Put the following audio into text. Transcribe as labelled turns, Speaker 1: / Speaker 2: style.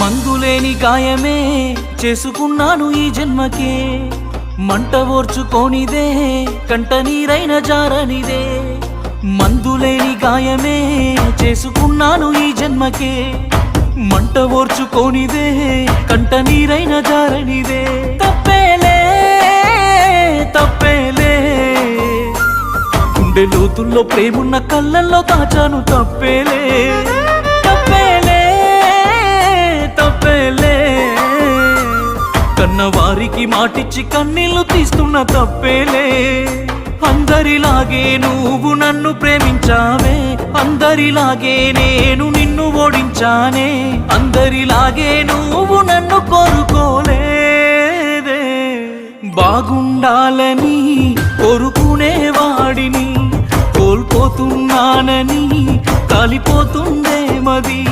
Speaker 1: మందులేని గాయమే చేసుకున్నాను ఈ జన్మకే, మంట ఓర్చుకోనిదే కంట నీరైన జారనిదే. మందులేని గాయమే చేసుకున్నాను ఈ జన్మకే, మంట ఓర్చుకోనిదే కంట నీరైన జారనిదే. తప్పేలే తప్పేలే, గుండె లోతుల్లో ప్రేమున్న కళ్ళల్లో దాచాను. తప్పేలే తప్పేలే తప్పేలే, కన్నవారికి మాటిచ్చి కన్నీళ్లు తీస్తున్న. తప్పేలే, అందరిలాగే నువ్వు నన్ను ప్రేమించావే, అందరిలాగే నేను నిన్ను ఓడించానే. అందరిలాగే నువ్వు నన్ను కోరుకోలేదే, బాగుండాలని కోరుకునేవాడిని కోల్పోతున్నానని కాలిపోతుందే మది.